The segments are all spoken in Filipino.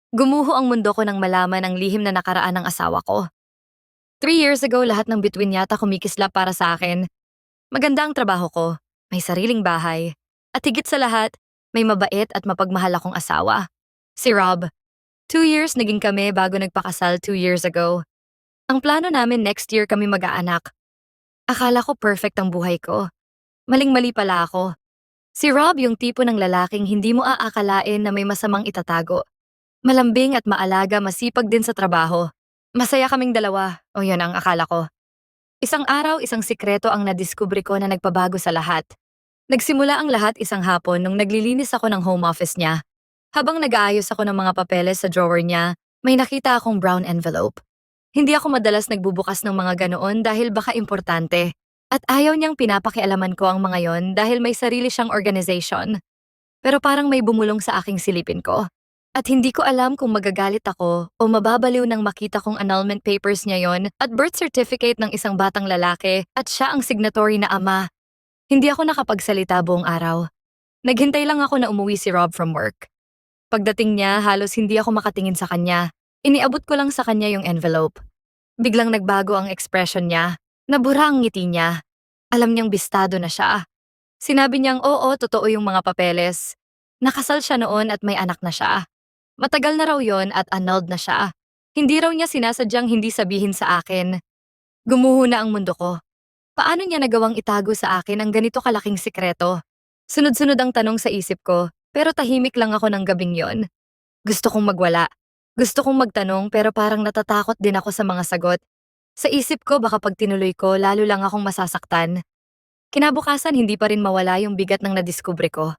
Gumuho ang mundo ko nang malaman ang lihim na nakaraan ng asawa ko. 3 years ago, lahat ng bituin yata kumikislap para sa akin. Maganda ang trabaho ko, may sariling bahay, at higit sa lahat, may mabait at mapagmahal akong asawa. Si Rob. 2 years naging kami bago nagpakasal 2 years ago. Ang plano namin next year kami mag-aanak. Akala ko perfect ang buhay ko. Maling-mali pala ako. Si Rob yung tipo ng lalaking hindi mo aakalain na may masamang itatago. Malambing at maalaga, masipag din sa trabaho. Masaya kaming dalawa, o yun ang akala ko. Isang araw, isang sikreto ang nadiskubre ko na nagpabago sa lahat. Nagsimula ang lahat isang hapon nung naglilinis ako ng home office niya. Habang nag-aayos ako ng mga papeles sa drawer niya, may nakita akong brown envelope. Hindi ako madalas nagbubukas ng mga ganoon dahil baka importante. At ayaw niyang pinapakialaman ko ang mga yon dahil may sarili siyang organization. Pero parang may bumulong sa aking silipin ko. At hindi ko alam kung magagalit ako o mababaliw nang makita kong annulment papers niya yon at birth certificate ng isang batang lalaki at siya ang signatory na ama. Hindi ako nakapagsalita buong araw. Naghintay lang ako na umuwi si Rob from work. Pagdating niya, halos hindi ako makatingin sa kanya. Iniabot ko lang sa kanya yung envelope. Biglang nagbago ang expression niya. Nabura ang ngiti niya. Alam niyang bistado na siya. Sinabi niyang oo, totoo yung mga papeles. Nakasal siya noon at may anak na siya. Matagal na raw yon at annulled na siya. Hindi raw niya sinasadyang hindi sabihin sa akin. Gumuho na ang mundo ko. Paano niya nagawang itago sa akin ang ganito kalaking sikreto? Sunod-sunod ang tanong sa isip ko, pero tahimik lang ako ng gabing yon. Gusto kong magwala. Gusto kong magtanong pero parang natatakot din ako sa mga sagot. Sa isip ko baka pag tinuloy ko lalo lang akong masasaktan. Kinabukasan hindi pa rin mawala yung bigat ng nadiskubre ko.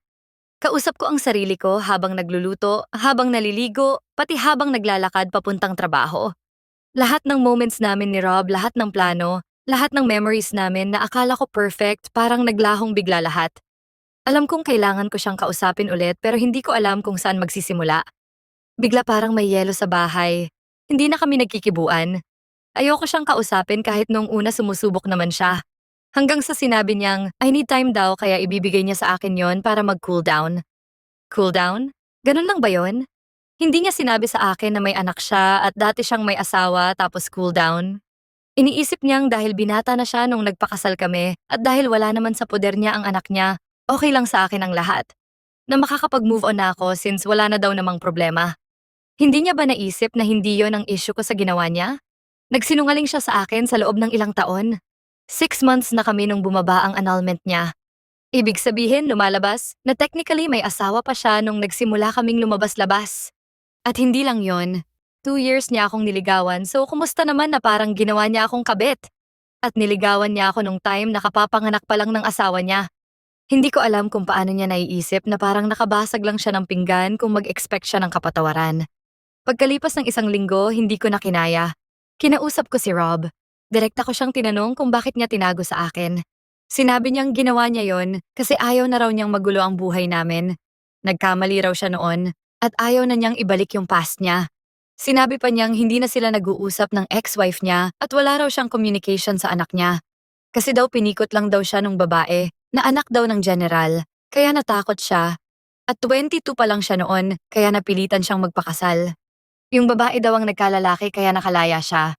Kausap ko ang sarili ko habang nagluluto, habang naliligo, pati habang naglalakad papuntang trabaho. Lahat ng moments namin ni Rob, lahat ng plano, lahat ng memories namin na akala ko perfect, parang naglahong bigla lahat. Alam kong kailangan ko siyang kausapin ulit pero hindi ko alam kung saan magsisimula. Bigla parang may yelo sa bahay. Hindi na kami nagkikibuan. Ayoko siyang kausapin kahit noong una sumusubok naman siya. Hanggang sa sinabi niyang, I need time daw kaya ibibigay niya sa akin yon para mag-cool down. Cool down? Ganun lang ba yon? Hindi niya sinabi sa akin na may anak siya at dati siyang may asawa tapos cool down. Iniisip niyang dahil binata na siya nung nagpakasal kami at dahil wala naman sa poder niya ang anak niya, okay lang sa akin ang lahat. Na makakapag-move on na ako since wala na daw namang problema. Hindi niya ba naisip na hindi yon ang issue ko sa ginawa niya? Nagsinungaling siya sa akin sa loob ng ilang taon. 6 months na kami nung bumaba ang annulment niya. Ibig sabihin, lumalabas na technically may asawa pa siya nung nagsimula kaming lumabas-labas. At hindi lang yon. 2 years niya akong niligawan so kumusta naman na parang ginawa niya akong kabit? At niligawan niya ako nung time na kapapanganak pa lang ng asawa niya. Hindi ko alam kung paano niya naiisip na parang nakabasag lang siya ng pinggan kung mag-expect siya ng kapatawaran. Pagkalipas ng isang linggo, hindi ko na kinaya. Kinausap ko si Rob. Direkta ko siyang tinanong kung bakit niya tinago sa akin. Sinabi niyang ginawa niya yon kasi ayaw na raw niyang magulo ang buhay namin. Nagkamali raw siya noon at ayaw na niyang ibalik yung past niya. Sinabi pa niyang hindi na sila nag-uusap ng ex-wife niya at wala raw siyang communication sa anak niya. Kasi daw pinikot lang daw siya nung babae na anak daw ng general, kaya natakot siya. At 22 pa lang siya noon, kaya napilitan siyang magpakasal. Yung babae daw ang nagkalalaki kaya nakalaya siya.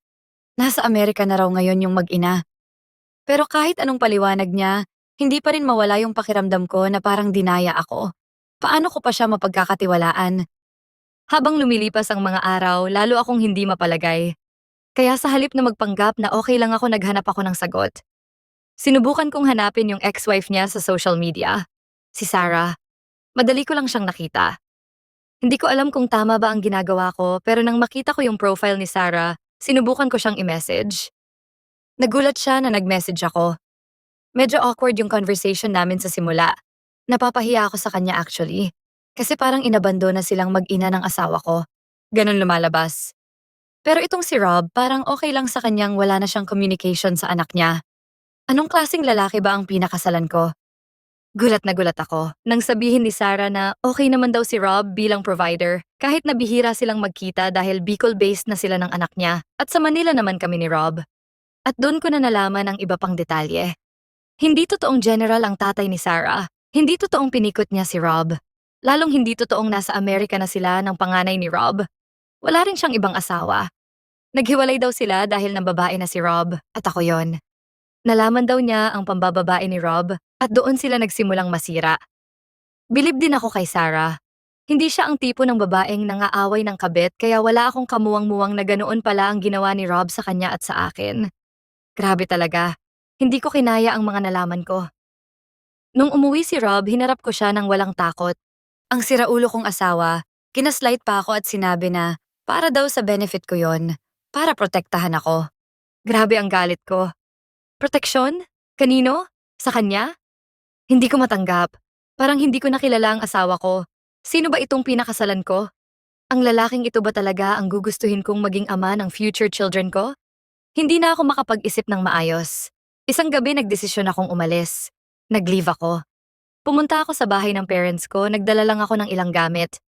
Nasa Amerika na raw ngayon yung mag-ina. Pero kahit anong paliwanag niya, hindi pa rin mawala yung pakiramdam ko na parang dinaya ako. Paano ko pa siya mapagkakatiwalaan? Habang lumilipas ang mga araw, lalo akong hindi mapalagay. Kaya sa halip na magpanggap na okay lang ako, naghanap ako ng sagot. Sinubukan kong hanapin yung ex-wife niya sa social media. Si Sarah. Madali ko lang siyang nakita. Hindi ko alam kung tama ba ang ginagawa ko pero nang makita ko yung profile ni Sarah, sinubukan ko siyang i-message. Nagulat siya na nag-message ako. Medyo awkward yung conversation namin sa simula. Napapahiya ako sa kanya actually. Kasi parang inabandona silang mag-ina ng asawa ko. Ganon lumalabas. Pero itong si Rob, parang okay lang sa kanyang wala na siyang communication sa anak niya. Anong klaseng lalaki ba ang pinakasalan ko? Gulat na gulat ako nang sabihin ni Sarah na okay naman daw si Rob bilang provider kahit na bihira silang magkita dahil Bicol-based na sila ng anak niya at sa Manila naman kami ni Rob. At doon ko na nalaman ang iba pang detalye. Hindi totoong general ang tatay ni Sarah. Hindi totoong pinikot niya si Rob. Lalong hindi totoong nasa Amerika na sila ng panganay ni Rob. Wala rin siyang ibang asawa. Naghiwalay daw sila dahil ng babae na si Rob at ako yon. Nalaman daw niya ang pambababae ni Rob at doon sila nagsimulang masira. Bilib din ako kay Sarah. Hindi siya ang tipo ng babaeng nangaaway ng kabit kaya wala akong kamuwang-muwang na ganoon pala ang ginawa ni Rob sa kanya at sa akin. Grabe talaga. Hindi ko kinaya ang mga nalaman ko. Nung umuwi si Rob, hinarap ko siya ng walang takot. Ang siraulo kong asawa, kinaslight pa ako at sinabi na para daw sa benefit ko yon, para protektahan ako. Grabe ang galit ko. Proteksyon? Kanino? Sa kanya? Hindi ko matanggap. Parang hindi ko nakilala ang asawa ko. Sino ba itong pinakasalan ko? Ang lalaking ito ba talaga ang gugustuhin kong maging ama ng future children ko? Hindi na ako makapag-isip ng maayos. Isang gabi nagdesisyon akong umalis. Nag-leave ako. Pumunta ako sa bahay ng parents ko, nagdala lang ako ng ilang gamit.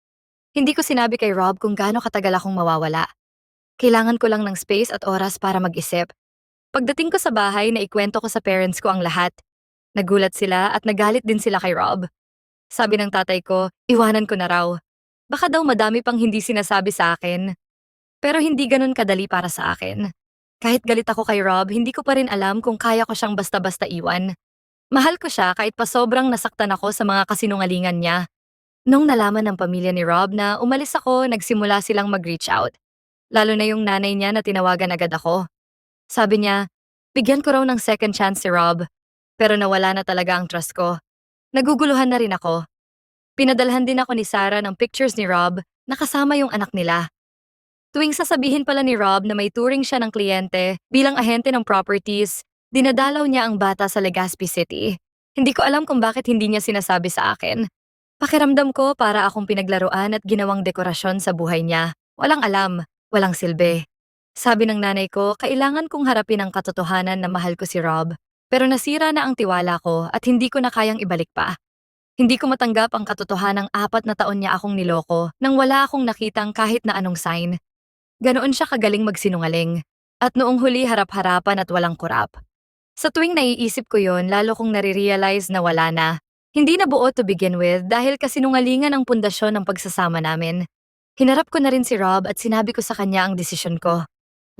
Hindi ko sinabi kay Rob kung gaano katagal akong mawawala. Kailangan ko lang ng space at oras para mag-isip. Pagdating ko sa bahay, naikwento ko sa parents ko ang lahat. Nagulat sila at nagalit din sila kay Rob. Sabi ng tatay ko, iwanan ko na raw. Baka daw madami pang hindi sinasabi sa akin. Pero hindi ganun kadali para sa akin. Kahit galit ako kay Rob, hindi ko pa rin alam kung kaya ko siyang basta-basta iwan. Mahal ko siya kahit pa sobrang nasaktan ako sa mga kasinungalingan niya. Nung nalaman ng pamilya ni Rob na umalis ako, nagsimula silang mag-reach out. Lalo na yung nanay niya na tinawagan agad ako. Sabi niya, bigyan ko raw ng second chance si Rob. Pero nawala na talaga ang trust ko. Naguguluhan na rin ako. Pinadalhan din ako ni Sarah ng pictures ni Rob na kasama yung anak nila. Tuwing sasabihin pala ni Rob na may touring siya ng kliyente bilang ahente ng properties, dinadalaw niya ang bata sa Legazpi City. Hindi ko alam kung bakit hindi niya sinasabi sa akin. Pakiramdam ko para akong pinaglaruan at ginawang dekorasyon sa buhay niya. Walang alam, walang silbi. Sabi ng nanay ko, kailangan kong harapin ang katotohanan na mahal ko si Rob. Pero nasira na ang tiwala ko at hindi ko na kayang ibalik pa. Hindi ko matanggap ang katotohanang 4 na taon niya akong niloko nang wala akong nakitang kahit na anong sign. Ganoon siya kagaling magsinungaling. At noong huli harap-harapan at walang kurap. Sa tuwing naiisip ko yon, lalo kong nare-realize na wala na. Hindi na buo to begin with dahil kasinungalingan ang pundasyon ng pagsasama namin. Hinarap ko na rin si Rob at sinabi ko sa kanya ang desisyon ko.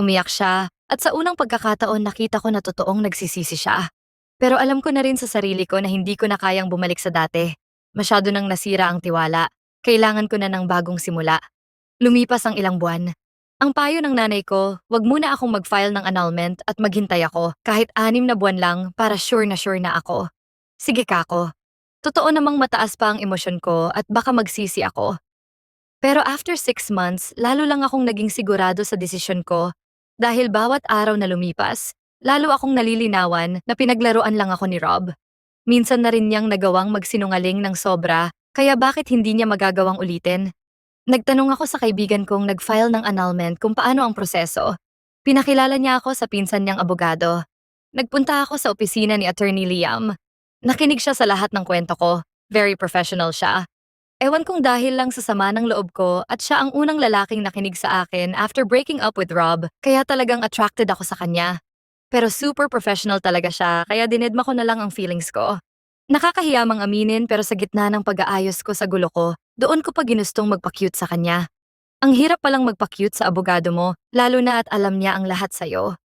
Umiyak siya at sa unang pagkakataon nakita ko na totoong nagsisisi siya. Pero alam ko na rin sa sarili ko na hindi ko na kayang bumalik sa dati. Masyado nang nasira ang tiwala. Kailangan ko na ng bagong simula. Lumipas ang ilang buwan. Ang payo ng nanay ko, wag muna akong mag-file ng annulment at maghintay ako kahit 6 na buwan lang para sure na ako. Sige kako. Totoo namang mataas pa ang emosyon ko at baka magsisi ako. Pero after 6 months, lalo lang akong naging sigurado sa desisyon ko dahil bawat araw na lumipas, lalo akong nalilinawan na pinaglaruan lang ako ni Rob. Minsan na rin niyang nagawang magsinungaling ng sobra, kaya bakit hindi niya magagawang ulitin? Nagtanong ako sa kaibigan kong nag-file ng annulment kung paano ang proseso. Pinakilala niya ako sa pinsan niyang abogado. Nagpunta ako sa opisina ni Attorney Liam. Nakinig siya sa lahat ng kwento ko. Very professional siya. Ewan kung dahil lang sa sama ng loob ko at siya ang unang lalaking nakinig sa akin after breaking up with Rob, kaya talagang attracted ako sa kanya. Pero super professional talaga siya, kaya dinedma ko na lang ang feelings ko. Nakakahiya mang aminin pero sa gitna ng pag-aayos ko sa gulo ko, doon ko pa ginustong magpa-cute sa kanya. Ang hirap palang magpa-cute sa abogado mo, lalo na at alam niya ang lahat sa'yo.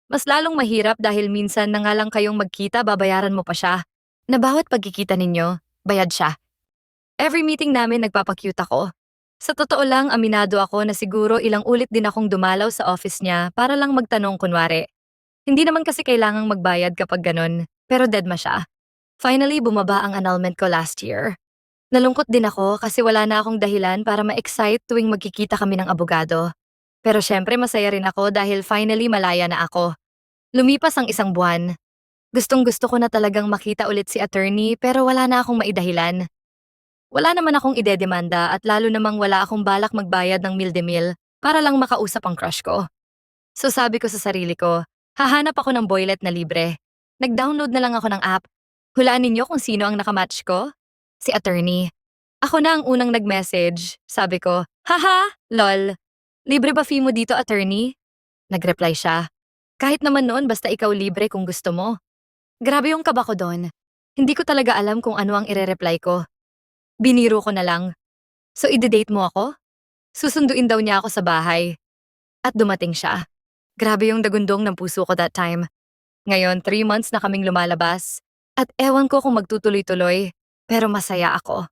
Mas lalong mahirap dahil minsan na nga lang kayong magkita, babayaran mo pa siya. Na bawat pagkikita ninyo, bayad siya. Every meeting namin nagpapa-cute ako. Sa totoo lang, aminado ako na siguro ilang ulit din akong dumalaw sa office niya para lang magtanong kunwari. Hindi naman kasi kailangang magbayad kapag ganun, pero deadma siya. Finally, bumaba ang annulment ko last year. Nalungkot din ako kasi wala na akong dahilan para ma-excite tuwing magkikita kami ng abogado. Pero syempre masaya rin ako dahil finally malaya na ako. Lumipas ang 1 buwan. Gustong-gusto ko na talagang makita ulit si attorney pero wala na akong maidahilan. Wala naman akong idedemanda at lalo namang wala akong balak magbayad ng mil-de-mil para lang makausap ang crush ko. So sabi ko sa sarili ko, hahanap ako ng boylet na libre. Nag-download na lang ako ng app. Hulaan ninyo kung sino ang nakamatch ko? Si attorney. Ako na ang unang nag-message. Sabi ko, haha, lol. Libre ba fee mo dito, attorney? Nag-reply siya. Kahit naman noon basta ikaw libre kung gusto mo. Grabe yung kaba ko doon. Hindi ko talaga alam kung ano ang ire-reply ko. Biniro ko na lang. So ide-date mo ako? Susunduin daw niya ako sa bahay. At dumating siya. Grabe yung dagundong ng puso ko that time. Ngayon, 3 months na kaming lumalabas. At ewan ko kung magtutuloy-tuloy, pero masaya ako.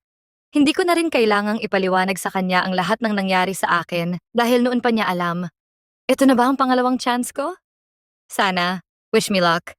Hindi ko na rin kailangang ipaliwanag sa kanya ang lahat ng nangyari sa akin dahil noon pa niya alam. Ito na ba ang pangalawang chance ko? Sana. Wish me luck.